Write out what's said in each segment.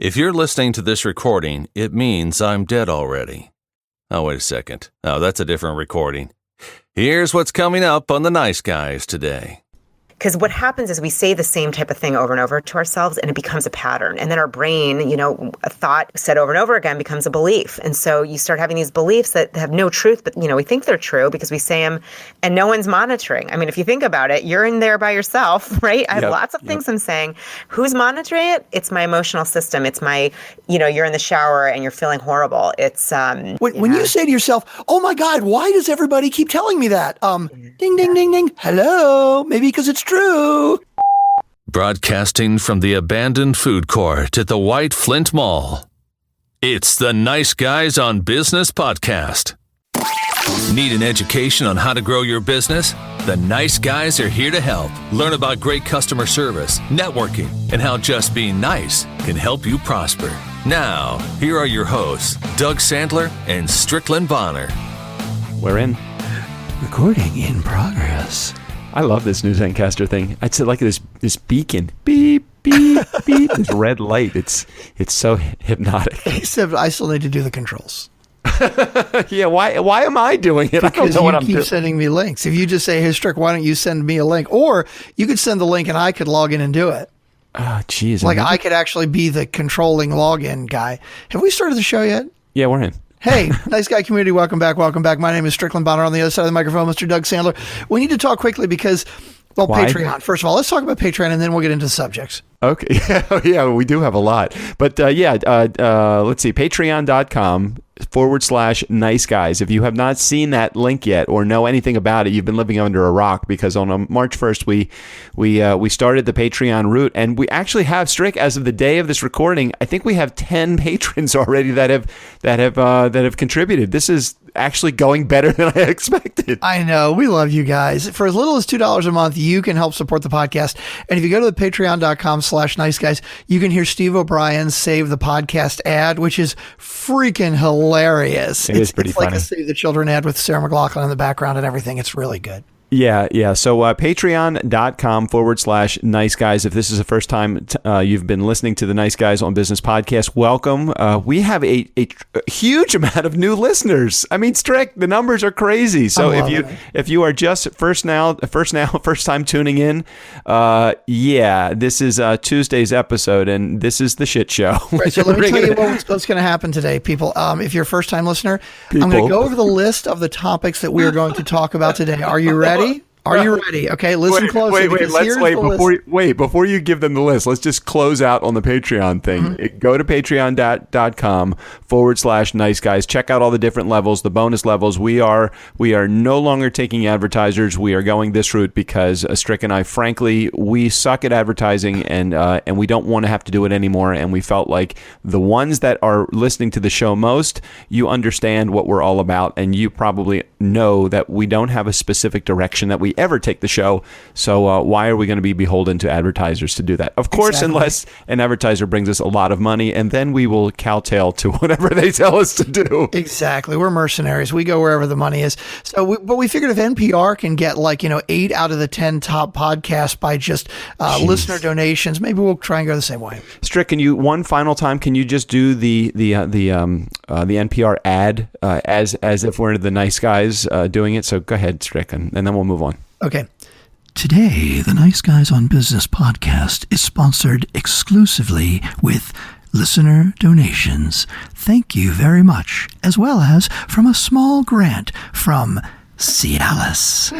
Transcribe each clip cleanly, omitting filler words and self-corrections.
If you're listening to this recording, it means I'm dead already. Oh, wait a second. Oh, that's a different recording. Here's what's coming up on The Nice Guys today. Because what happens is we say the same type of thing over and over to ourselves, and it becomes a pattern. And then our brain, a thought said over and over again becomes a belief. And so you start having these beliefs that have no truth, but, we think they're true because we say them and no one's monitoring. I mean, if you think about it, you're in there by yourself, right? I have lots of things I'm saying. Who's monitoring it? It's my emotional system. It's my, you're in the shower and you're feeling horrible. It's, when you say to yourself, oh my God, why does everybody keep telling me that? Ding, ding, ding, ding. Hello. Maybe because it's true. Broadcasting from the abandoned food court at the White Flint Mall. It's the Nice Guys on Business podcast. Need an education on how to grow your business? The Nice Guys are here to help. Learn about great customer service, networking, and how just being nice can help you prosper. Now, here are your hosts, Doug Sandler and Strickland Bonner. We're in. Recording in progress. I love this new Zencaster thing. It's like this beacon. Beep, beep, beep. This red light. It's so hypnotic. Except I still need to do the controls. Yeah, why am I doing it? Because you keep sending me links. If you just say, hey, Strick, why don't you send me a link? Or you could send the link and I could log in and do it. Oh, geez. I could actually be the controlling login guy. Have we started the show yet? Yeah, we're in. Hey, Nice Guy community, welcome back. My name is Strickland Bonner. On the other side of the microphone, Mr. Doug Sandler. We need to talk quickly because, Why? Patreon. First of all, let's talk about Patreon and then we'll get into subjects. Okay. Yeah, we do have a lot. But let's see, patreon.com/nice guys. If you have not seen that link yet or know anything about it, you've been living under a rock, because on March 1st, we started the Patreon route, and we actually have, Strick, as of the day of this recording, I think we have 10 patrons already that have contributed. This is actually going better than I expected. I know. We love you guys. For as little as $2 a month, you can help support the podcast. And if you go to the patreon.com/nice guys, you can hear Steve O'Brien save the podcast ad, which is freaking hilarious. It's pretty funny. Like a Save the Children ad with Sarah McLachlan in the background and everything. It's really good. Yeah. So patreon.com/nice guys. If this is the first time you've been listening to the Nice Guys on Business podcast, welcome. We have a huge amount of new listeners. I mean, Strick, the numbers are crazy. So if you are just first time tuning in, this is Tuesday's episode, and this is the shit show. Right, so let me tell you what's going to happen today, people. If you're a first time listener, I'm going to go over the list of the topics that we are going to talk about today. Are you ready? Are you ready? Okay, listen closely. Before you give them the list, let's just close out on the Patreon thing. Mm-hmm. Go to patreon.com/nice guys. Check out all the different levels, the bonus levels. We are no longer taking advertisers. We are going this route because Strick and I, frankly, we suck at advertising, and we don't want to have to do it anymore. And we felt like the ones that are listening to the show most, you understand what we're all about, and you probably know that we don't have a specific direction that we ever take the show. So why are we going to be beholden to advertisers to do that? Of course, unless an advertiser brings us a lot of money, and then we will kowtow to whatever they tell us to do. Exactly. We're mercenaries. We go wherever the money is. But we figured if NPR can get 8 out of the 10 top podcasts by just listener donations, maybe we'll try and go the same way. Strick, can you one final time? Can you just do the NPR ad as if we're the Nice Guys doing it? So go ahead, Strick, and then we'll move on. Okay. Today, the Nice Guys on Business podcast is sponsored exclusively with listener donations. Thank you very much, as well as from a small grant from Cialis.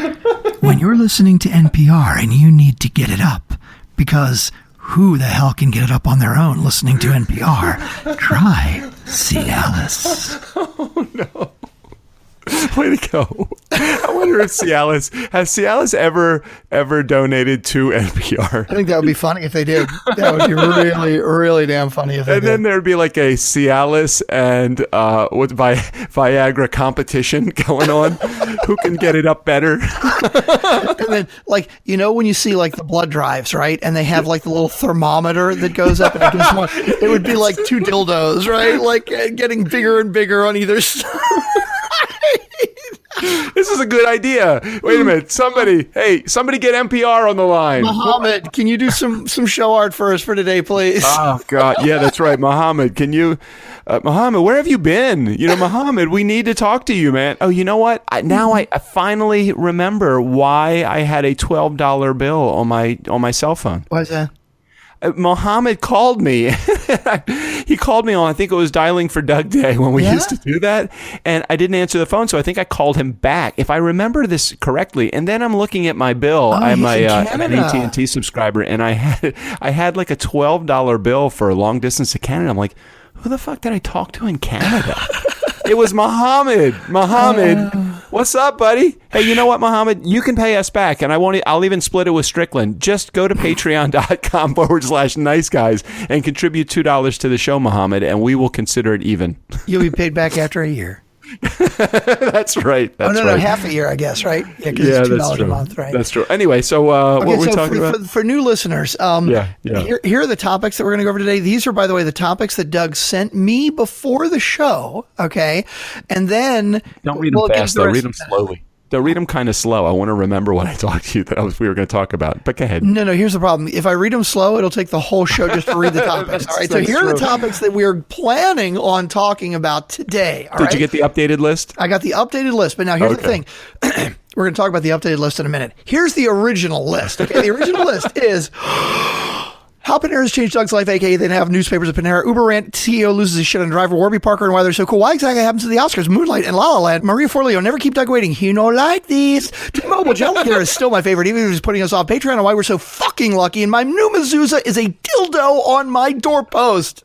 When you're listening to NPR and you need to get it up, because who the hell can get it up on their own listening to NPR? Try Cialis. Oh, no. Way to go. I wonder if Cialis ever donated to NPR. I think that would be funny if they did. That would be really, really damn funny if they did. And then there'd be like a Cialis and Viagra competition going on. Who can get it up better? And then, when you see the blood drives, right? And they have the little thermometer that goes up and it gives one. It would be like two dildos, right? Getting bigger and bigger on either side. This is a good idea. Wait a minute. Somebody get NPR on the line. Muhammad, can you do some show art for us for today, please? Oh, God. Yeah, that's right. Muhammad, can you... Muhammad, where have you been? Muhammad, we need to talk to you, man. Oh, you know what? I finally remember why I had a $12 bill on my cell phone. Why is that? Muhammad called me. He called me on, I think it was dialing for Doug Day when we used to do that. And I didn't answer the phone, so I think I called him back, if I remember this correctly. And then I'm looking at my bill. I'm an AT&T subscriber, and I had like a $12 bill for a long distance to Canada. I'm like, who the fuck did I talk to in Canada? It was Muhammad. What's up, buddy? Hey, you know what, Muhammad? You can pay us back, and I'll even split it with Strickland. Just go to patreon.com/nice guys and contribute $2 to the show, Muhammad, and we will consider it even. You'll be paid back after a year. That's right. No, half a year, I guess, right? Yeah, because it's $2 a month, right? That's true. Anyway, so what were we talking about? For new listeners, here are the topics that we're going to go over today. These are, by the way, the topics that Doug sent me before the show, okay? And then... Don't read them fast, though. Read them slowly. They'll read them kind of slow. I want to remember what I talked to you we were going to talk about. But go ahead. No, here's the problem. If I read them slow, it'll take the whole show just to read the topics. All right, so here are the topics that we're planning on talking about today. Did you get the updated list? I got the updated list, but now here's the thing. We're going to talk about the updated list in a minute. Here's the original list. Okay, the original list is... How Panera's changed Doug's life, a.k.a. they have newspapers at Panera. Uber rant, CEO loses his shit on driver. Warby Parker and why they're so cool. Why exactly happens to the Oscars, Moonlight, and La La Land. Maria Forleo, never keep Doug waiting. You know, like these. T-Mobile Jellycare is still my favorite, even if he's putting us off Patreon, and why we're so fucking lucky. And my new mezuzah is a dildo on my doorpost.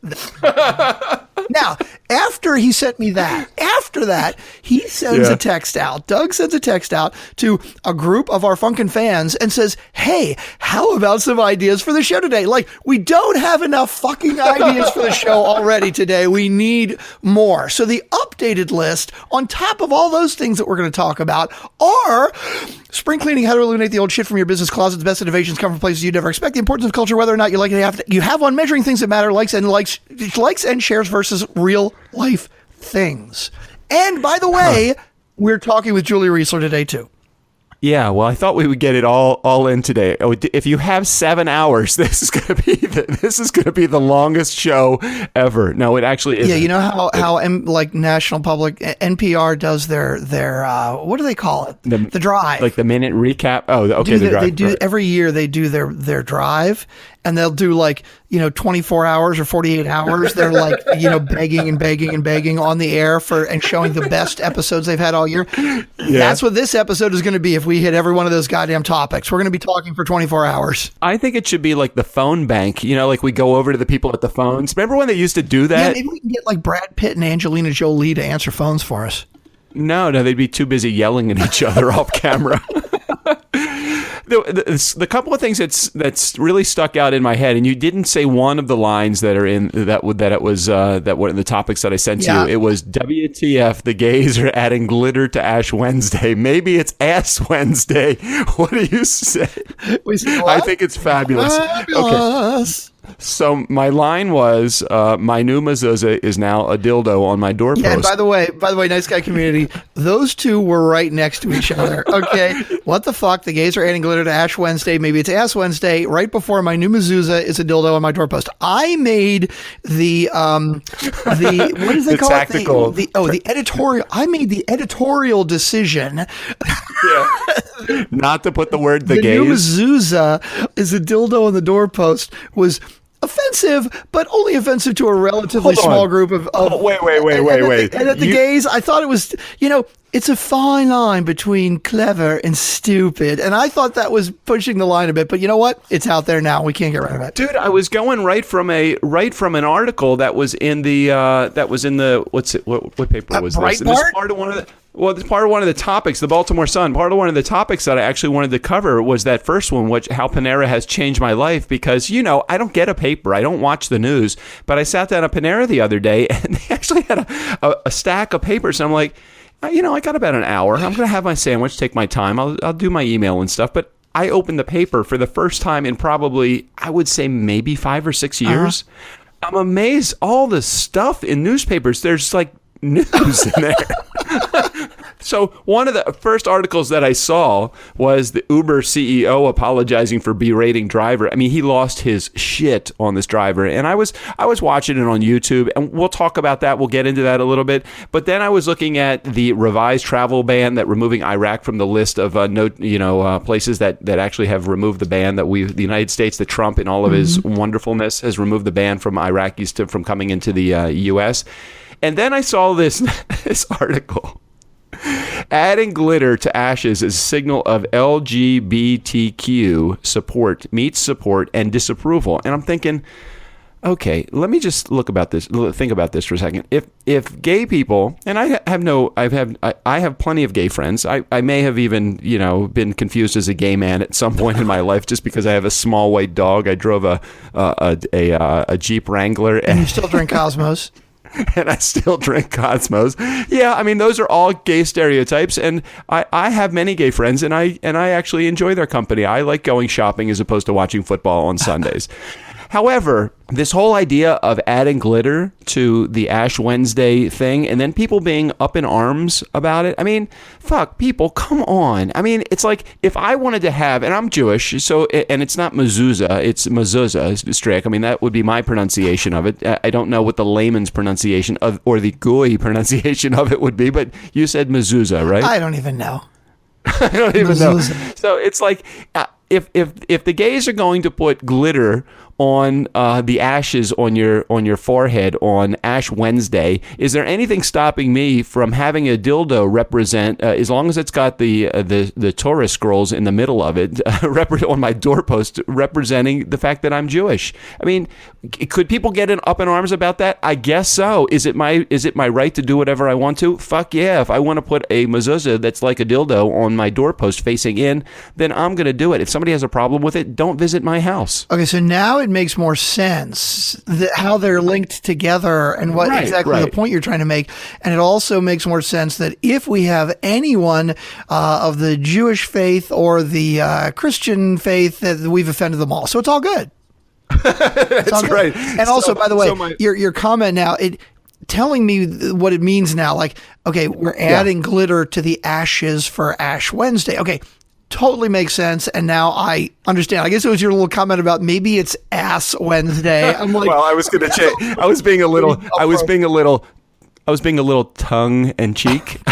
Now, after he sent me that, he sends a text out. Doug sends a text out to a group of our Funkin' fans and says, hey, how about some ideas for the show today? Like, we don't have enough fucking ideas for the show already today. We need more. So the updated list, on top of all those things that we're going to talk about, are spring cleaning, how to eliminate the old shit from your business closet, the best innovations come from places you'd never expect, the importance of culture, whether or not you like it, you have on measuring things that matter, likes and shares versus real life things. And by the way, we're talking with Julie Reisler today too. Yeah, well, I thought we would get it all in today. If you have 7 hours, this is going to be the longest show ever. No, it actually isn't. Yeah, you know how like National Public NPR does their what do they call it? The drive, like the minute recap. Oh, okay, the drive. They do every year. They do their drive. And they'll do 24 hours or 48 hours. They're begging on the air and showing the best episodes they've had all year. Yeah. That's what this episode is going to be if we hit every one of those goddamn topics. We're going to be talking for 24 hours. I think it should be like the phone bank, like we go over to the people at the phones. Remember when they used to do that? Yeah, maybe we can get like Brad Pitt and Angelina Jolie to answer phones for us. No, they'd be too busy yelling at each other off camera. The couple of things that's really stuck out in my head, and you didn't say one of the lines that are in that were in the topics that I sent to you. It was WTF, the gays are adding glitter to Ash Wednesday. Maybe it's Ass Wednesday. What do you say? I think it's fabulous. Okay. So my line was, my new mezuzah is now a dildo on my doorpost. Yeah, and by the way, nice guy community, those two were right next to each other. Okay, what the fuck? The gays are adding glitter to Ash Wednesday. Maybe it's Ass Wednesday. Right before my new mezuzah is a dildo on my doorpost. I made the what do they call tactical. it? The editorial. I made the editorial decision. Not to put the word the gays. The new mezuzah is a dildo on the doorpost was offensive, but only offensive to a relatively small group of wait. And at the gays, I thought it was, it's a fine line between clever and stupid. And I thought that was pushing the line a bit, but you know what? It's out there now. We can't get rid of it. Dude, I was going right from an article that was in the what paper was this? And this is part of one of the it's part of one of the topics, the Baltimore Sun. Part of one of the topics that I actually wanted to cover was that first one, how Panera has changed my life, because, I don't get a paper. I don't watch the news. But I sat down at Panera the other day, and they actually had a stack of papers. And I'm like, I got about an hour. I'm going to have my sandwich, take my time. I'll do my email and stuff. But I opened the paper for the first time in probably, I would say, maybe 5 or 6 years. I'm amazed all the stuff in newspapers. There's like news in there. So one of the first articles that I saw was the Uber CEO apologizing for berating driver. I mean, he lost his shit on this driver, and I was watching it on YouTube, and we'll talk about that. We'll get into that a little bit. But then I was looking at the revised travel ban that removing Iraq from the list of places that actually have removed the ban that the United States, that Trump in all of his wonderfulness has removed the ban from Iraqis from coming into the U.S. And then I saw this article. Adding glitter to ashes is a signal of LGBTQ support, meets support, and disapproval. And I'm thinking, okay, let me just think about this for a second. If gay people, and I have plenty of gay friends. I may have even been confused as a gay man at some point in my life just because I have a small white dog. I drove a Jeep Wrangler, and you still drink Cosmos. And I still drink Cosmos. Yeah, I mean, those are all gay stereotypes, and I have many gay friends, and I actually enjoy their company. I like going shopping as opposed to watching football on Sundays. However, this whole idea of adding glitter to the Ash Wednesday thing and then people being up in arms about it. I mean, fuck, people, come on. I mean, it's like if I wanted to have, and I'm Jewish, so, and it's not mezuzah, it's mezuzah, Strick. I mean, that would be my pronunciation of it. I don't know what the layman's pronunciation of, or the goy pronunciation of it would be, but you said mezuzah, right? I don't even know. I don't even know. So it's like, if the gays are going to put glitter on the ashes on your forehead on Ash Wednesday, is there anything stopping me from having a dildo represent, as long as it's got the Torah scrolls in the middle of it, on my doorpost, representing the fact that I'm Jewish? I mean, could people get up in arms about that? I guess so. Is it my right to do whatever I want to? Fuck yeah! If I want to put a mezuzah that's like a dildo on my doorpost facing in, then I'm going to do it. If somebody has a problem with it, don't visit my house. Okay, so now it makes more sense how they're linked together and what exactly the point you're trying to make. And it also makes more sense that if we have anyone of the Jewish faith or the Christian faith, that we've offended them all. So it's all good. That's right. And also, by the way, your comment now, telling me what it means now, like, okay, we're adding glitter to the ashes for Ash Wednesday. Okay. Totally makes sense, and now I understand. I guess it was your little comment about maybe it's Ass Wednesday. I'm like, well, I was going to change. I was being a little tongue and cheek.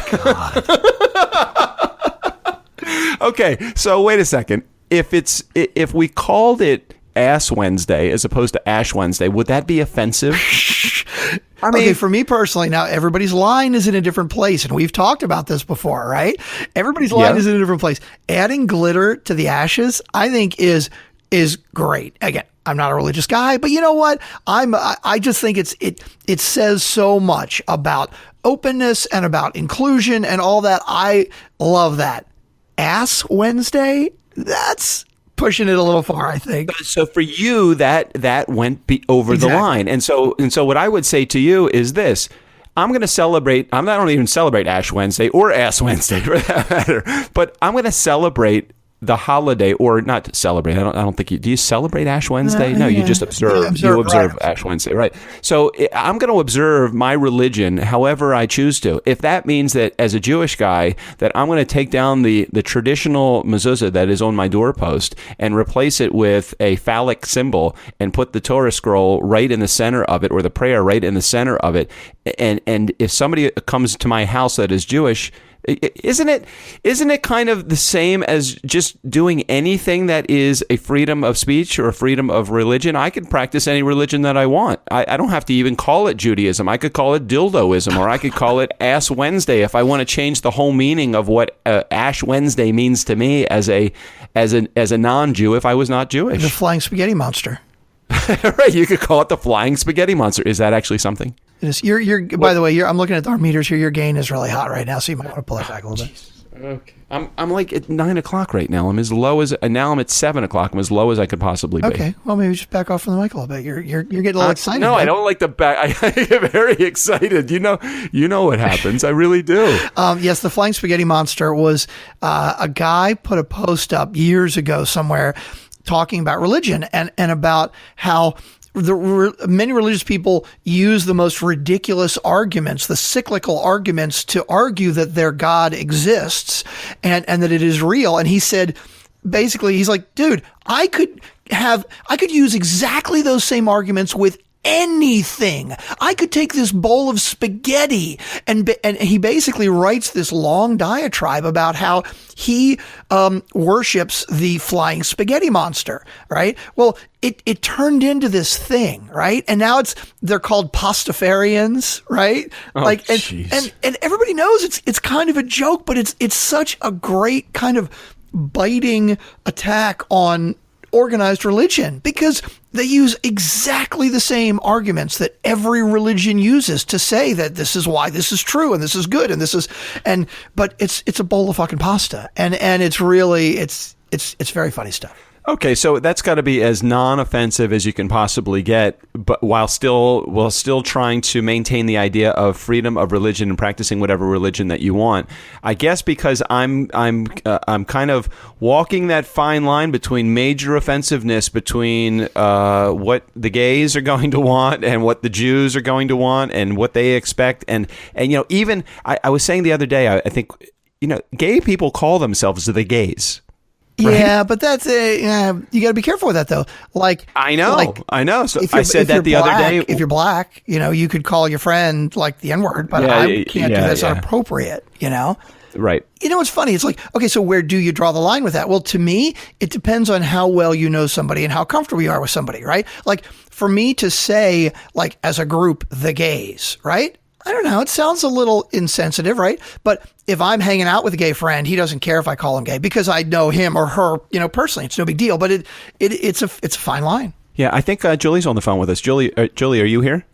Okay, so wait a second. If we called it Ass Wednesday as opposed to Ash Wednesday, would that be offensive? I mean, okay, for me personally, now everybody's line is in a different place, and we've talked about this before, right? Everybody's line is in a different place. Adding glitter to the ashes, I think, is great. Again, I'm not a religious guy, but you know what? I just think it says so much about openness and about inclusion and all that. I love that. Ass Wednesday, that's pushing it a little far, I think. So for you, that went over the line. And so what I would say to you is this. I'm going to celebrate. I don't even celebrate Ash Wednesday or Ass Wednesday for that matter. But I'm going to celebrate the holiday, or not celebrate. I don't think do you celebrate Ash Wednesday? No, you just observe. You observe Ash Wednesday, right? So I'm going to observe my religion however I choose to. If that means that as a Jewish guy that I'm going to take down the traditional mezuzah that is on my doorpost and replace it with a phallic symbol and put the Torah scroll right in the center of it, or the prayer right in the center of it, and if somebody comes to my house that is Jewish, isn't it kind of the same as just doing anything that is a freedom of speech or a freedom of religion? I can practice any religion that I want. I don't have to even call it Judaism. I could call it dildoism, or I could call it Ass Wednesday if I want to change the whole meaning of what Ash Wednesday means to me as a non-Jew if I was not Jewish. The flying spaghetti monster. Right, you could call it the flying spaghetti monster. Is that actually something? It is. By the way, I'm looking at our meters here. Your gain is really hot right now, so you might want to pull it back a little bit. Okay. I'm like at 9 o'clock right now. I'm as low as now. I'm at 7 o'clock. I'm as low as I could possibly be. Okay. Well, maybe just back off from the mic a little bit. You're getting a little excited. No, man. I don't like the back. I get very excited. You know what happens. I really do. Yes, the flying spaghetti monster was a guy put a post up years ago somewhere talking about religion and about how many religious people use the most ridiculous arguments, the cyclical arguments, to argue that their God exists and that it is real. And he said, basically, he's like, dude, I could use exactly those same arguments with anything. I could take this bowl of spaghetti, and he basically writes this long diatribe about how he worships the flying spaghetti monster, right? Well, it turned into this thing, right? And now they're called pastafarians, right? Oh, and everybody knows it's kind of a joke, but it's such a great kind of biting attack on organized religion, because they use exactly the same arguments that every religion uses to say that this is why this is true and this is good and but it's a bowl of fucking pasta, and it's really it's very funny stuff. Okay, so that's got to be as non-offensive as you can possibly get, but while still trying to maintain the idea of freedom of religion and practicing whatever religion that you want. I guess because I'm kind of walking that fine line between major offensiveness between what the gays are going to want and what the Jews are going to want and what they expect, and even I was saying the other day, I think gay people call themselves the gays. Right? Yeah, but that's you got to be careful with that, though. Like I know. So I said that the other day. If you're black, you could call your friend like the N-word, but I can't do that. It's inappropriate. Right. It's funny. It's like, okay, so where do you draw the line with that? Well, to me, it depends on how well you know somebody and how comfortable you are with somebody, right? Like for me to say, like as a group, the gays, right? I don't know. It sounds a little insensitive, right? But if I'm hanging out with a gay friend, he doesn't care if I call him gay because I know him or her, personally. It's no big deal. But it's a fine line. Yeah, I think Julie's on the phone with us. Julie, are you here?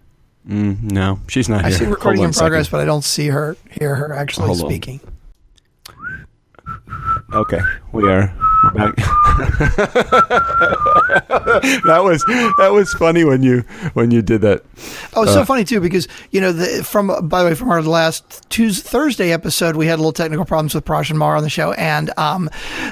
No, she's not here. I see recording in progress, but I don't hear her actually speaking. Okay, we're back. that was funny when you did that. Oh, it's so funny too because by the way, from our last Thursday episode, we had a little technical problems with Praj and Mar on the show, and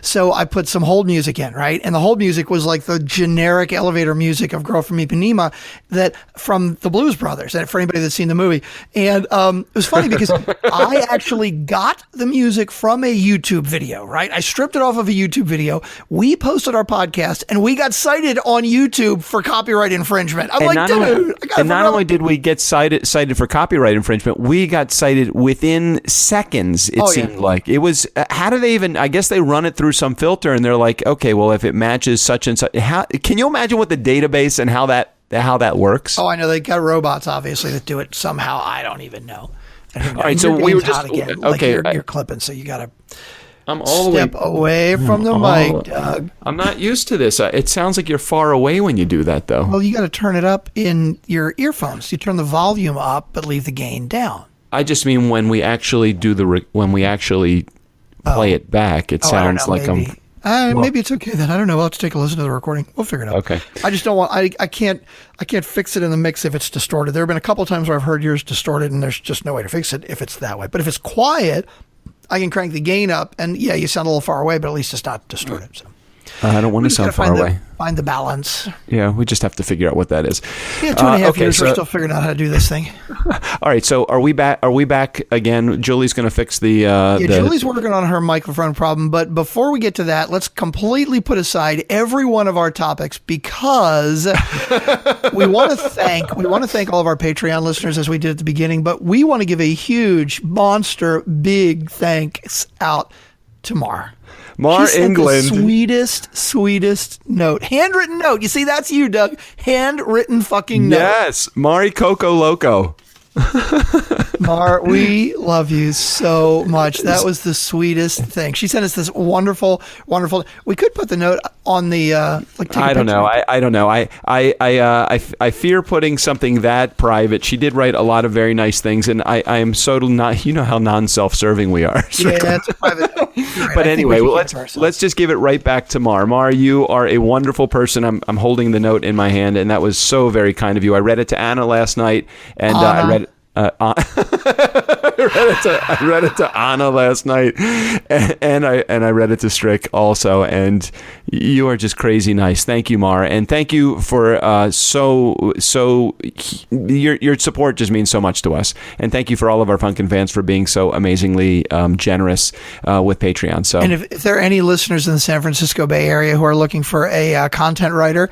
so I put some hold music in, right? And the hold music was like the generic elevator music of "Girl from Ipanema" that from the Blues Brothers. And for anybody that's seen the movie, and it was funny because I actually got the music from a YouTube video, right? I stripped it off of a YouTube video. We posted our podcast, and we got cited on YouTube for copyright infringement. I'm like, dude. Not only did we get cited for copyright infringement, we got cited within seconds. It seemed like it was. How do they even? I guess they run it through some filter, and they're like, okay, well, if it matches such and such, how can you imagine what the database and how that works? Oh, I know they got robots, obviously, that do it somehow. I don't even know. All right, so we were just okay. You're clipping, so you got to. I'm all the step away from the mic, Doug. I'm not used to this. It sounds like you're far away when you do that, though. Well, you got to turn it up in your earphones. You turn the volume up, but leave the gain down. I just mean when we actually play it back, it sounds like maybe. Maybe it's okay then. I don't know. We'll have to take a listen to the recording. We'll figure it out. Okay. I just don't want. I can't fix it in the mix if it's distorted. There have been a couple of times where I've heard yours distorted, and there's just no way to fix it if it's that way. But if it's quiet, I can crank the gain up, and you sound a little far away, but at least it's not distorted. So I don't want to sound far away. Find the balance. Yeah, we just have to figure out what that is. Yeah, 2.5 years. We're still figuring out how to do this thing. All right, so are we back? Are we back again? Julie's going to fix the. Julie's working on her microphone problem, but before we get to that, let's completely put aside every one of our topics because we want to thank all of our Patreon listeners as we did at the beginning, but we want to give a huge, monster, big thanks out to Mar. Mar England. The sweetest note. Handwritten note. You see, that's you, Doug. Handwritten fucking note. Yes. Mari Coco Loco. Mar, we love you so much. That was the sweetest thing. She sent us this wonderful. We could put the note on the I don't know. I don't know. I fear putting something that private. She did write a lot of very nice things, and I am so not. You know how non-self-serving we are. Yeah, that's private. Right. But anyway, let's just give it right back to Mar. Mar, you are a wonderful person. I'm holding the note in my hand, and that was so very kind of you. I read it to Anna last night, and I read it to Anna last night, and I read it to Strick also. And you are just crazy nice. Thank you, Mar, and thank you for your support just means so much to us. And thank you for all of our Funkin' fans for being so amazingly generous with Patreon. So, and if there are any listeners in the San Francisco Bay Area who are looking for a content writer,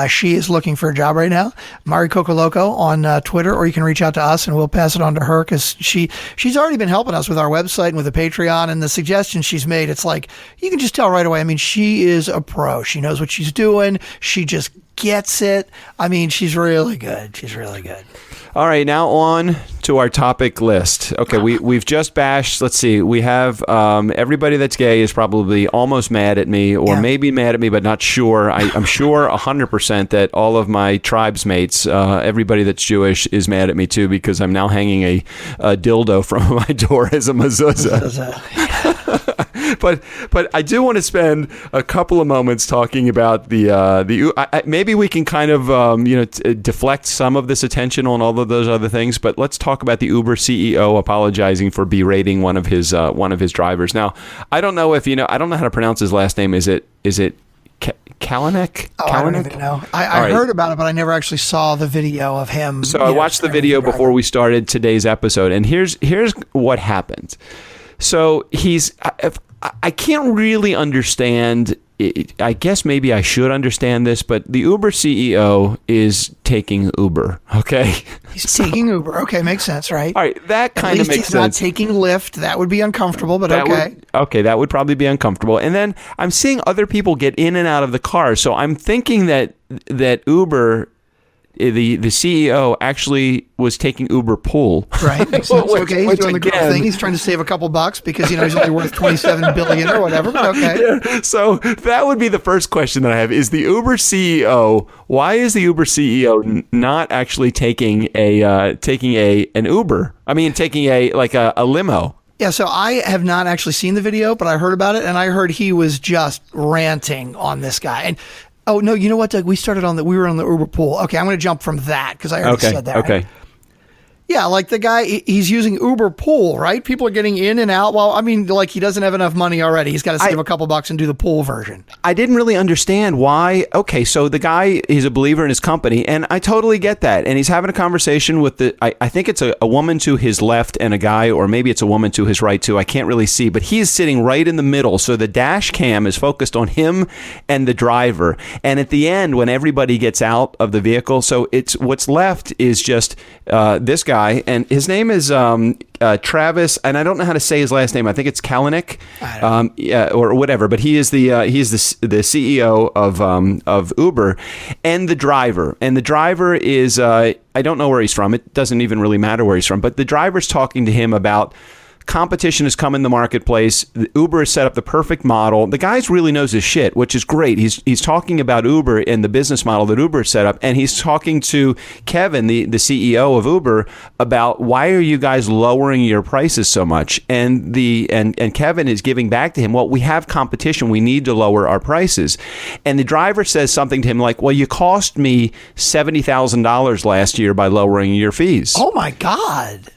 she is looking for a job right now. Mari Cocoloco on Twitter, or you can reach out to us and we'll pass it on to her, because she's already been helping us with our website and with the Patreon, and the suggestions she's made, it's like you can just tell right away. I mean, she is a pro. She knows what she's doing. She just gets it. I mean, she's really good. She's really good. All right, now on to our topic list. Okay, we've just bashed. Let's see. We have everybody that's gay is probably almost mad at me, or maybe mad at me, but not sure. I'm sure 100% that all of my tribes mates, everybody that's Jewish, is mad at me too, because I'm now hanging a dildo from my door as a mezuzah. But I do want to spend a couple of moments talking about maybe we can kind of deflect some of this attention on all of those other things, but let's talk about the Uber CEO apologizing for berating one of his drivers. Now, I don't know if I don't know how to pronounce his last name. Is it Kalanick? Oh, I don't even know. I heard about it, but I never actually saw the video of him. So I watched the video before we started today's episode, and here's what happened. So I can't really understand. I guess maybe I should understand this, but the Uber CEO is taking Uber, okay? He's taking Uber. Okay, makes sense, right? All right, that kind of makes sense. He's not taking Lyft. That would be uncomfortable, but okay. That would probably be uncomfortable. And then I'm seeing other people get in and out of the car, so I'm thinking that Uber, the CEO, actually was taking Uber pool. Right, makes sense. Okay, he's doing the girl thing. He's trying to save a couple bucks because he's only worth $27 billion or whatever. But okay. Yeah, so that would be the first question that I have: is the Uber CEO? Why is the Uber CEO not actually taking an Uber? I mean, taking a limo. Yeah, so I have not actually seen the video, but I heard about it, and I heard he was just ranting on this guy. And oh, no, you know what, Doug? We were on the Uber pool. Okay, I'm going to jump from that because I already said that. Okay. Right? Yeah, like the guy, he's using Uber pool, right? People are getting in and out. Well, I mean, like he doesn't have enough money already. He's got to save a couple bucks and do the pool version. I didn't really understand why. Okay, so the guy, he's a believer in his company, and I totally get that. And he's having a conversation with I think it's a woman to his left and a guy, or maybe it's a woman to his right too. I can't really see, but he's sitting right in the middle. So the dash cam is focused on him and the driver. And at the end, when everybody gets out of the vehicle, so it's what's left is just this guy, and his name is Travis, and I don't know how to say his last name. I think it's Kalanick, or whatever. But he is the CEO of Uber, and the driver. And the driver is I don't know where he's from. It doesn't even really matter where he's from. But the driver's talking to him about competition has come in the marketplace. Uber has set up the perfect model. The guy really knows his shit, which is great. He's talking about Uber and the business model that Uber has set up, and he's talking to Kevin, the CEO of Uber, about why are you guys lowering your prices so much? And Kevin is giving back to him, well, we have competition. We need to lower our prices. And the driver says something to him like, well, you cost me $70,000 last year by lowering your fees. Oh my God.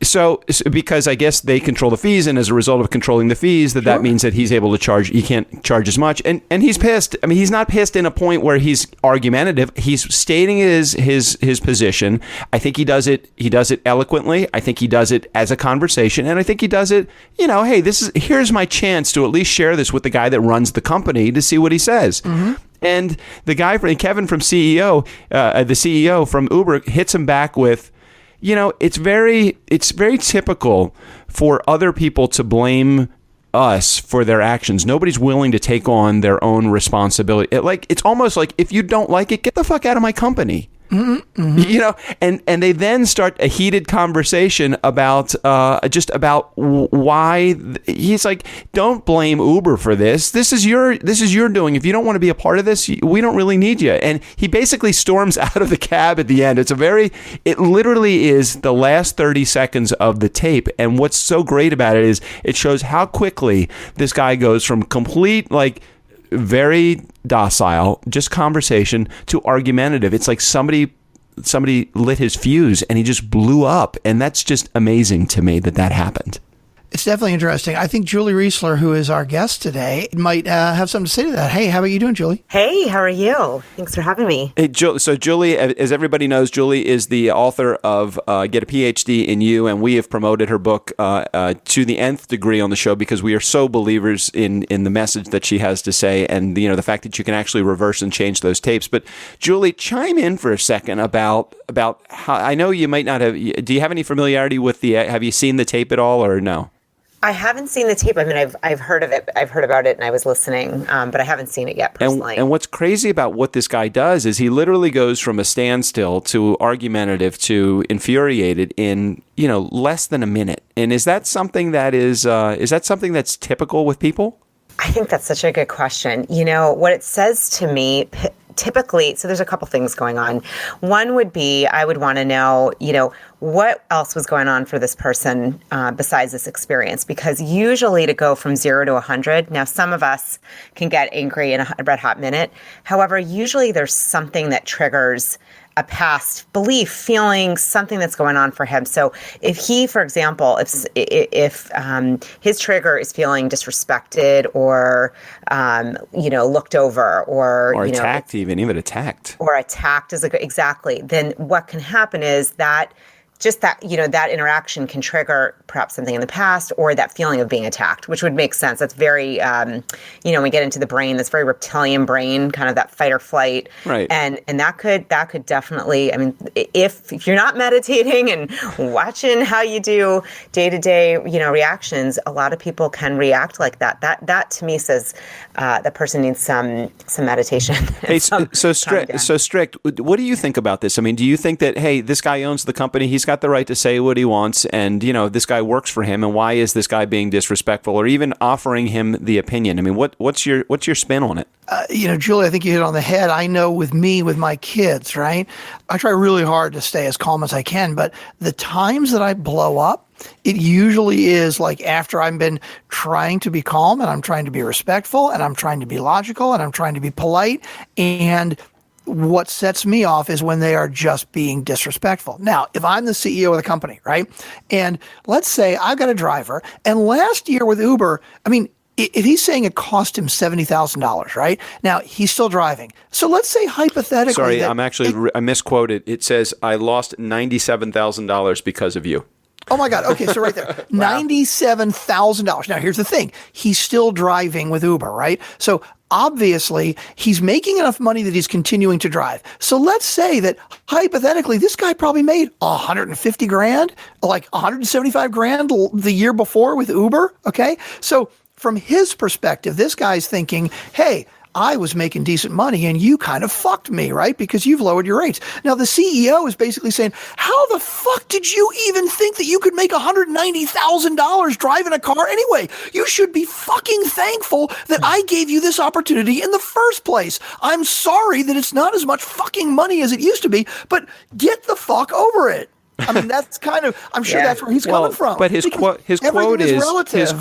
So because I guess they control the fees, and as a result of controlling the fees, that means that he's able to charge. He can't charge as much, and he's pissed. I mean, he's not pissed in a point where he's argumentative. He's stating his position. I think he does it. He does it eloquently. I think he does it as a conversation, and I think he does it. Hey, here's my chance to at least share this with the guy that runs the company to see what he says. Mm-hmm. And the guy Kevin from the CEO from Uber hits him back with, it's very typical for other people to blame us for their actions. Nobody's willing to take on their own responsibility. It's almost like, if you don't like it, get the fuck out of my company. Mm-hmm. And they then start a heated conversation about why he's like, don't blame Uber for this. This is your doing. If you don't want to be a part of this, we don't really need you. And he basically storms out of the cab at the end. It literally is the last 30 seconds of the tape. And what's so great about it is it shows how quickly this guy goes from complete, very docile, just conversation, to argumentative. It's like somebody somebody lit his fuse and he just blew up. And that's just amazing to me that happened. It's definitely interesting. I think Julie Reisler, who is our guest today, might have something to say to that. Hey, how are you doing, Julie? Hey, how are you? Thanks for having me. Hey, so Julie, as everybody knows, Julie is the author of Get a PhD in You, and we have promoted her book to the nth degree on the show because we are so believers in the message that she has to say, and the fact that you can actually reverse and change those tapes. But Julie, chime in for a second about how I know you might not have. Do you have any familiarity with have you seen the tape at all, or no? I haven't seen the tape. I mean, I've heard of it. I've heard about it, and I was listening, but I haven't seen it yet personally. And what's crazy about what this guy does is he literally goes from a standstill to argumentative to infuriated in less than a minute. And is that something that's typical with people? I think that's such a good question. What it says to me. Typically, so there's a couple things going on. One would be I would want to know, what else was going on for this person besides this experience? Because usually to go from 0 to 100, now some of us can get angry in a red hot minute. However, usually there's something that triggers a past belief, feeling, something that's going on for him. So if he, for example, if his trigger is feeling disrespected or, looked over or attacked, even attacked. Or attacked is exactly. Then what can happen is that just that, that interaction can trigger perhaps something in the past or that feeling of being attacked, which would make sense. That's very, when we get into the brain, that's very reptilian brain, kind of that fight or flight. Right. And that could definitely, I mean, if you're not meditating and watching how you do day-to-day, reactions, a lot of people can react like that. That to me says that person needs some meditation. Hey, so Strict, what do you think about this? I mean, do you think that, hey, this guy owns the company, he's got the right to say what he wants, and this guy works for him, and why is this guy being disrespectful or even offering him the opinion? I mean, what's your spin on it? Julie, I think you hit it on the head. I know with my kids, right? I try really hard to stay as calm as I can, but the times that I blow up, it usually is like after I've been trying to be calm and I'm trying to be respectful and I'm trying to be logical and I'm trying to be polite, and what sets me off is when they are just being disrespectful. Now, if I'm the CEO of the company, right, and let's say I've got a driver, and last year with Uber, I mean, if he's saying it cost him $70,000, right? Now, he's still driving. So let's say hypothetically. Sorry, I misquoted. It says, I lost $97,000 because of you. Oh my God. Okay. So right there, wow. $97,000. Now here's the thing. He's still driving with Uber, right? So obviously he's making enough money that he's continuing to drive. So let's say that hypothetically, this guy probably made 150 grand, like 175 grand the year before with Uber. Okay. So from his perspective, this guy's thinking, hey, I was making decent money and you kind of fucked me, right? Because you've lowered your rates. Now, the CEO is basically saying, how the fuck did you even think that you could make $190,000 driving a car anyway? You should be fucking thankful that I gave you this opportunity in the first place. I'm sorry that it's not as much fucking money as it used to be, but get the fuck over it. I mean, that's kind of, I'm sure that's where he's coming from. But his quote is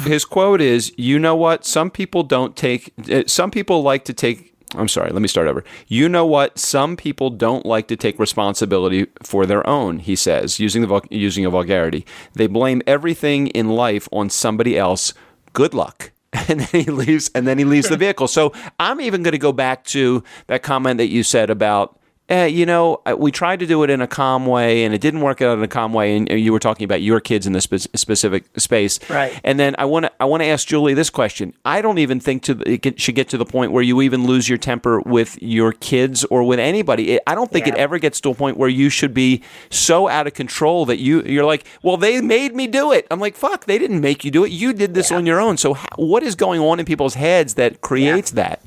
his quote is, you know what? Some people like to take, I'm sorry, let me start over. You know what? Some people don't like to take responsibility for their own, he says, using a vulgarity. They blame everything in life on somebody else. Good luck. And then he leaves the vehicle. So I'm even going to go back to that comment that you said about, we tried to do it in a calm way, and it didn't work out in a calm way. And you were talking about your kids in this specific space, right? And then I want to ask Julie this question. I don't even think it should get to the point where you even lose your temper with your kids or with anybody. I don't think it ever gets to a point where you should be so out of control that you're like, well, they made me do it. I'm like, fuck, they didn't make you do it. You did this on your own. So what is going on in people's heads that creates that?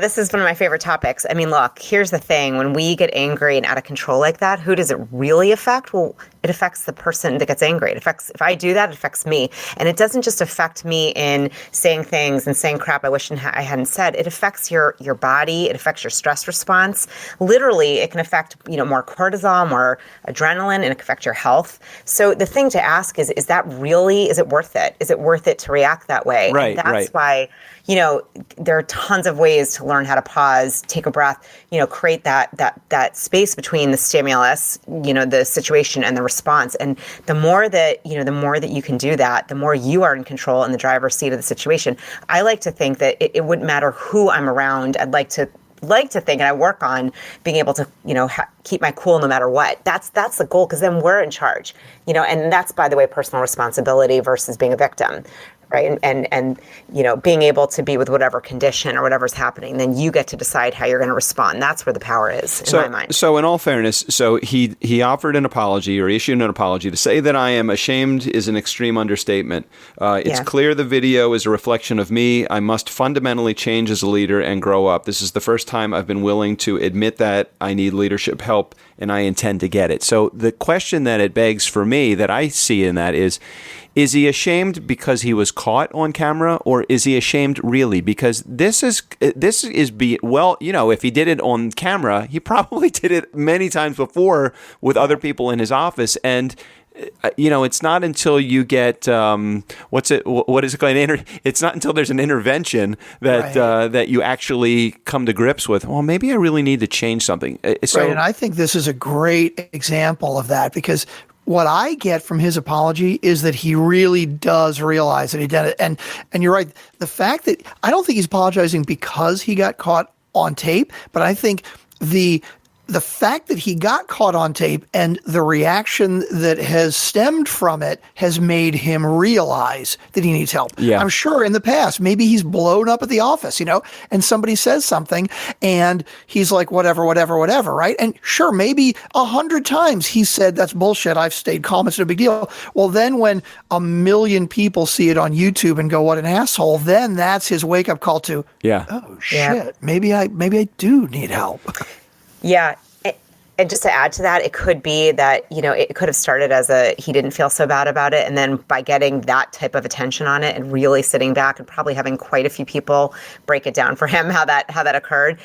This is one of my favorite topics. I mean, look, here's the thing. When we get angry and out of control like that, who does it really affect? Well, it affects the person that gets angry. If I do that, it affects me. And it doesn't just affect me in saying things and saying crap I wish I hadn't said. It affects your body. It affects your stress response. Literally, it can affect, more cortisol, more adrenaline, and it can affect your health. So the thing to ask is it worth it? Is it worth it to react that way? Right, and that's why, there are tons of ways to learn how to pause, take a breath, create that space between the stimulus, the situation and the response. And the more that you can do that, the more you are in control in the driver's seat of the situation. I like to think that it wouldn't matter who I'm around. I'd like to think, and I work on being able to, keep my cool no matter what. That's the goal, because then we're in charge, and that's, by the way, personal responsibility versus being a victim. Right. And being able to be with whatever condition or whatever's happening, then you get to decide how you're going to respond. That's where the power is in my mind. So in all fairness, he offered an apology, or issued an apology. To say that I am ashamed is an extreme understatement. It's clear the video is a reflection of me. I must fundamentally change as a leader and grow up. This is the first time I've been willing to admit that I need leadership help, and I intend to get it. So the question that it begs for me, that I see in that, is he ashamed because he was caught on camera, or is he ashamed really? Because if he did it on camera, he probably did it many times before with other people in his office. And it's not until you get it's not until there's an intervention that that you actually come to grips with, well, maybe I really need to change something. Right, and I think this is a great example of that, because what I get from his apology is that he really does realize that he did it. And you're right. The fact that I don't think he's apologizing because he got caught on tape, but I think the fact that he got caught on tape and the reaction that has stemmed from it has made him realize that he needs help. Yeah. I'm sure in the past, maybe he's blown up at the office, and somebody says something and he's like, whatever, right? And sure, maybe 100 times he said, that's bullshit, I've stayed calm, it's no big deal. Well, then when 1 million people see it on YouTube and go, what an asshole, then that's his wake-up call to, oh shit, maybe I do need help. Yeah. And just to add to that, it could be that, it could have started as he didn't feel so bad about it. And then by getting that type of attention on it and really sitting back and probably having quite a few people break it down for him, how that occurred,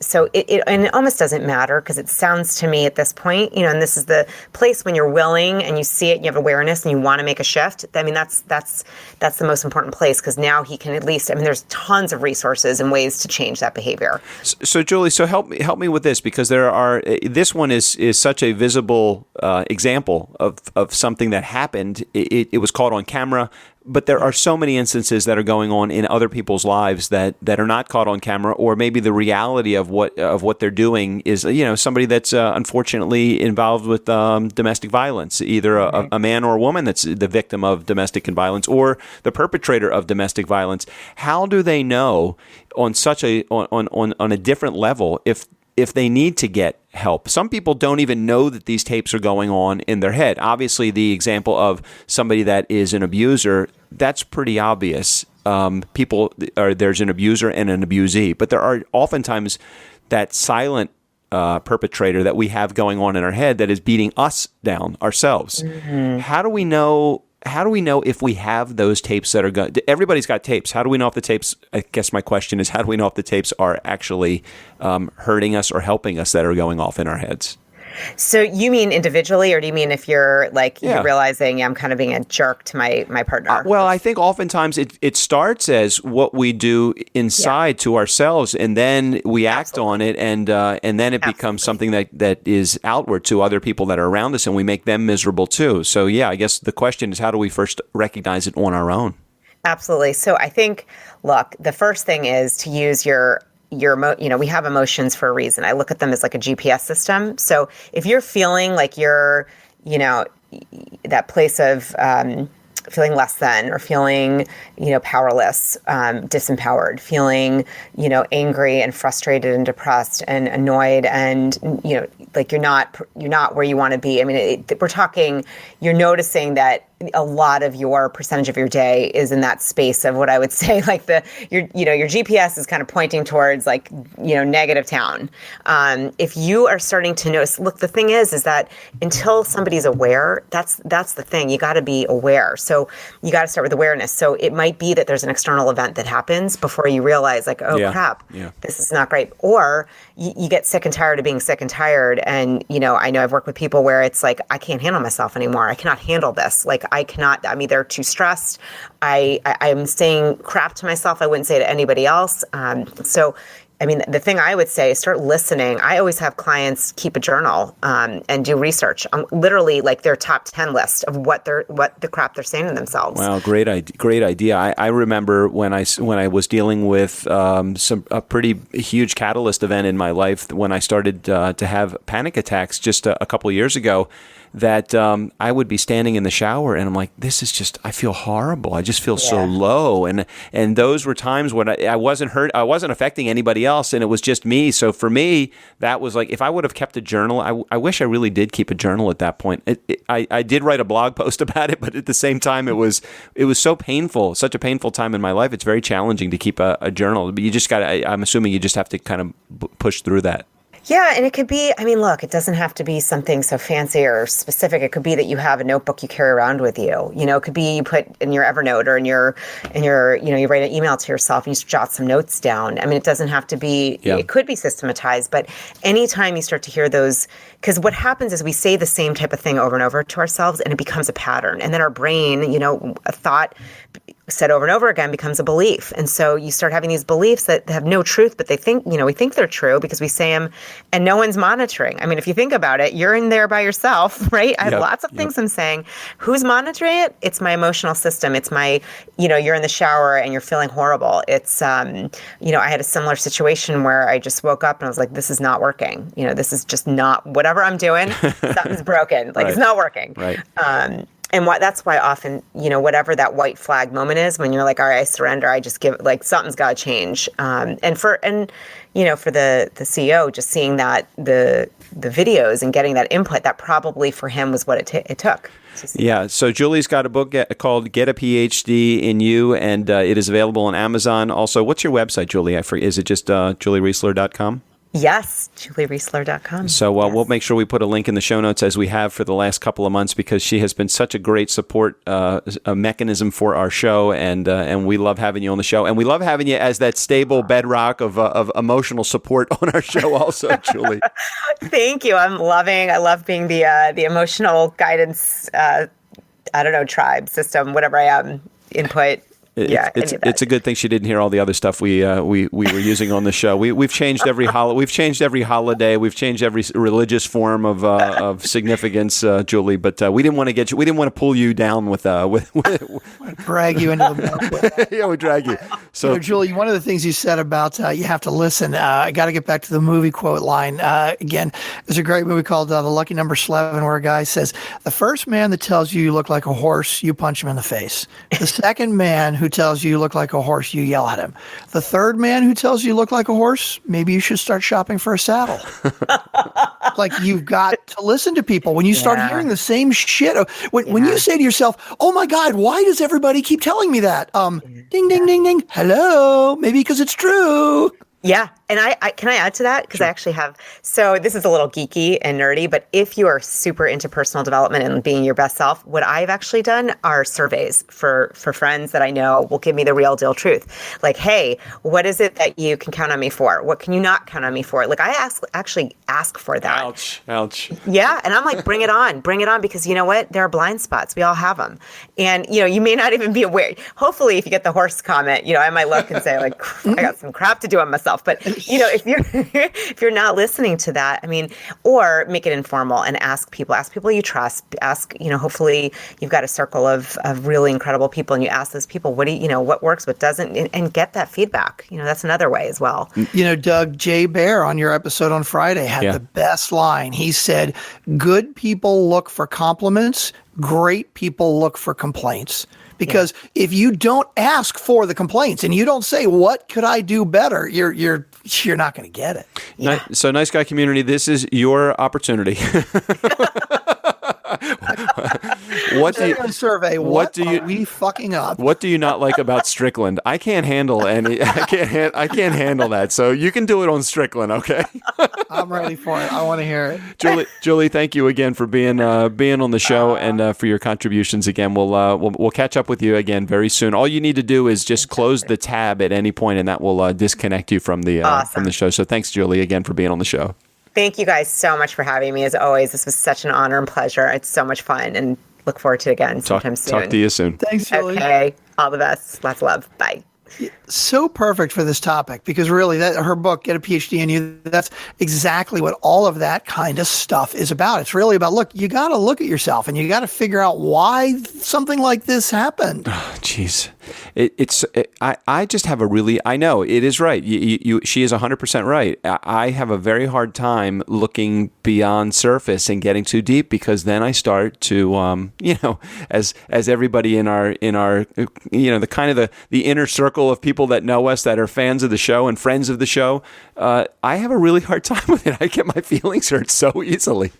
so it almost doesn't matter, because it sounds to me at this point, and this is the place when you're willing and you see it and you have awareness and you want to make a shift. That's the most important place, because now he can at least, there's tons of resources and ways to change that behavior. So Julie, help me with this, because there are, this one is such a visible example of something that happened. It was caught on camera, but there are so many instances that are going on in other people's lives that are not caught on camera, or maybe the reality of what they're doing is, somebody that's unfortunately involved with domestic violence, either a man or a woman that's the victim of domestic violence, or the perpetrator of domestic violence. How do they know on such on a different level if they need to get help? Some people don't even know that these tapes are going on in their head. Obviously, the example of somebody that is an abuser, that's pretty obvious. There's an abuser and an abusee, but there are oftentimes that silent perpetrator that we have going on in our head that is beating us down ourselves. Mm-hmm. How do we know if we have those tapes that are going? Everybody's got tapes. How do we know if the tapes? I guess my question is, how do we know if the tapes are actually hurting us or helping us that are going off in our heads? So you mean individually, or do you mean if you're you're realizing I'm kind of being a jerk to my partner? Well, I think oftentimes it starts as what we do inside to ourselves, and then we act on it, and then it becomes something that is outward to other people that are around us, and we make them miserable too. So I guess the question is, how do we first recognize it on our own? Absolutely. So I think, look, the first thing is to use we have emotions for a reason. I look at them as like a GPS system. So if you're feeling like you're, that place of feeling less than, or feeling, powerless, disempowered, feeling, angry and frustrated and depressed and annoyed, and, like you're not where you want to be. We're talking, you're noticing that a lot of your percentage of your day is in that space of what I would say, like your GPS is kind of pointing towards like, negative town. If you are starting to notice, look, the thing is that until somebody's aware, that's the thing. You got to be aware. So you got to start with awareness. So it might be that there's an external event that happens before you realize like, oh crap, this is not great. Or you get sick and tired of being sick and tired. And, I know I've worked with people where it's like, I can't handle myself anymore. I cannot handle this. Like I'm either too stressed. I'm saying crap to myself. I wouldn't say to anybody else. The thing I would say is start listening. I always have clients keep a journal and do research on literally like their top 10 list of what the crap they're saying to themselves. Wow, great idea. I remember when I was dealing with a pretty huge catalyst event in my life when I started to have panic attacks just a couple of years ago. That I would be standing in the shower and I'm like, this is just, I feel horrible. I just feel so low. And those were times when I wasn't hurt. I wasn't affecting anybody else and it was just me. So for me, that was like, if I would have kept a journal, I wish I really did keep a journal at that point. I did write a blog post about it, but at the same time, it was so painful, such a painful time in my life. It's very challenging to keep a journal, but you just I'm assuming you just have to kind of push through that. Yeah, and it could be, look, it doesn't have to be something so fancy or specific. It could be that you have a notebook you carry around with you. It could be you put in your Evernote or in your you write an email to yourself and you jot some notes down. It doesn't have to be, It could be systematized, but anytime you start to hear those, because what happens is we say the same type of thing over and over to ourselves and it becomes a pattern. And then our brain, a thought said over and over again becomes a belief. And so you start having these beliefs that have no truth, but we think they're true because we say them and no one's monitoring. If you think about it, you're in there by yourself, right? I have lots of things I'm saying. Who's monitoring it? It's my emotional system. It's my, you're in the shower and you're feeling horrible. It's, I had a similar situation where I just woke up and I was like, this is not working. This is just not, whatever I'm doing, something's broken. Like It's not working. Right. And that's why often, whatever that white flag moment is, when you're like, all right, I surrender, I just give, like, something's got to change. And for the CEO, just seeing that the videos and getting that input, that probably for him was what it took. Yeah. So Julie's got a book called Get a PhD in You, and it is available on Amazon. Also, what's your website, Julie? Is it just juliereisler.com? Yes, juliereisler.com. So we'll make sure we put a link in the show notes as we have for the last couple of months because she has been such a great support mechanism for our show, and we love having you on the show, and we love having you as that stable bedrock of emotional support on our show, also, Julie. Thank you. I love being the emotional guidance. Tribe system, whatever I am, input. It's a good thing she didn't hear all the other stuff we were using on the show. We've changed every holiday. We've changed every religious form of significance, Julie. But we didn't want to we didn't want to pull you down with drag you into the mud. Yeah, we drag you. So, Julie, one of the things you said about you have to listen. I got to get back to the movie quote line again. There's a great movie called The Lucky Number 11 where a guy says, "The first man that tells you look like a horse, you punch him in the face. The second man who tells you look like a horse, you yell at him. The third man who tells you look like a horse, maybe you should start shopping for a saddle." Like, you've got to listen to people. When you start hearing the same shit, when you say to yourself, oh my God, why does everybody keep telling me that? Ding, ding, ding, ding. Hello. Maybe because it's true. Yeah. And I can I add to that? Because I actually have, so this is a little geeky and nerdy, but if you are super into personal development and being your best self, what I've actually done are surveys for friends that I know will give me the real deal truth. Like, hey, what is it that you can count on me for? What can you not count on me for? Like, I actually ask for that. Ouch. Yeah. And I'm like, bring it on, because you know what? There are blind spots. We all have them. And, you may not even be aware. Hopefully, if you get the horse comment, I might look and say, like, I got some crap to do on myself. But if you're not listening to that, or make it informal and ask people you trust, hopefully you've got a circle of really incredible people and you ask those people, what works, what doesn't, and get that feedback. That's another way as well. Doug J. Bear on your episode on Friday had the best line. He said, good people look for compliments, great people look for complaints. Because if you don't ask for the complaints and you don't say, what could I do better? You're not going to get it. Yeah. So, Nice Guy community, this is your opportunity. What do you survey? What do you? Are we fucking up? What do you not like about Strickland? I can't handle any. I can't handle that. So you can do it on Strickland, okay? I'm ready for it. I want to hear it. Julie, thank you again for being on the show and for your contributions again. We'll catch up with you again very soon. All you need to do is just close the tab at any point, and that will disconnect you from the show. So thanks, Julie, again for being on the show. Thank you guys so much for having me. As always, this was such an honor and pleasure. It's so much fun, and look forward to it again sometime soon. Talk to you soon. Thanks, Julie. Okay. All the best. Lots of love. Bye. So perfect for this topic, because really her book, Get a PhD in You, that's exactly what all of that kind of stuff is about. It's really about, look, you got to look at yourself and you got to figure out why something like this happened. Oh, jeez. I just have I know it is right. She is 100% right. I have a very hard time looking beyond surface and getting too deep, because then I start to, as everybody in our, the kind of the inner circle of people that know us, that are fans of the show and friends of the show, I have a really hard time with it. I get my feelings hurt so easily.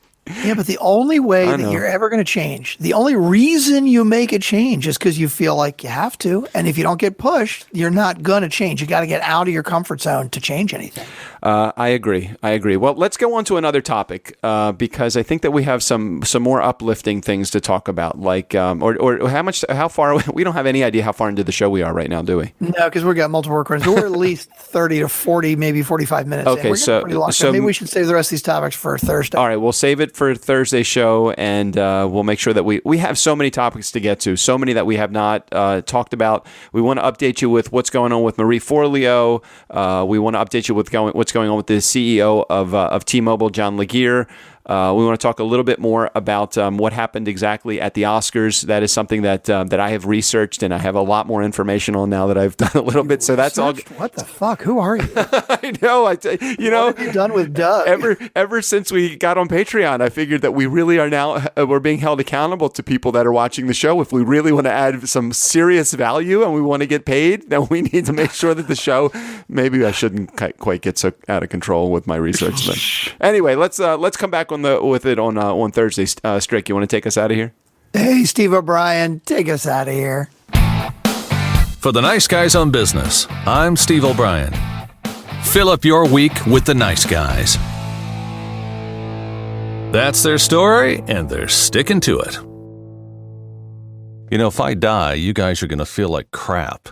Yeah, but the only way that you're ever going to change, the only reason you make a change is because you feel like you have to. And if you don't get pushed, you're not going to change. You got to get out of your comfort zone to change anything. I agree. Well, let's go on to another topic, because I think that we have some more uplifting things to talk about, like or how far we don't have any idea how far into the show we are right now, do we? No, because we've got multiple recordings. We're at least 30 to 40, maybe 45 minutes. Okay, so maybe we should save the rest of these topics for Thursday. All right, we'll save it for Thursday's show, and we'll make sure that we have so many topics to get to, so many that we have not talked about. We want to update you with what's going on with Marie Forleo. We want to update you with what's going on with the CEO of T-Mobile, John Legere. We want to talk a little bit more about what happened exactly at the Oscars. That is something that I have researched, and I have a lot more information on now that I've done a little bit. So that's all. What the fuck? Who are you? I know. What have you done with Doug? Ever since we got on Patreon, I figured that we really are now we're being held accountable to people that are watching the show. If we really want to add some serious value and we want to get paid, then we need to make sure that the show. Maybe I shouldn't quite get so out of control with my research. But anyway, let's come back with it on Thursday. Strick, you want to take us out of here? Hey, Steve O'Brien, take us out of here. For the Nice Guys on Business, I'm Steve O'Brien. Fill up your week with the nice guys. That's their story, and they're sticking to it. If I die, you guys are going to feel like crap.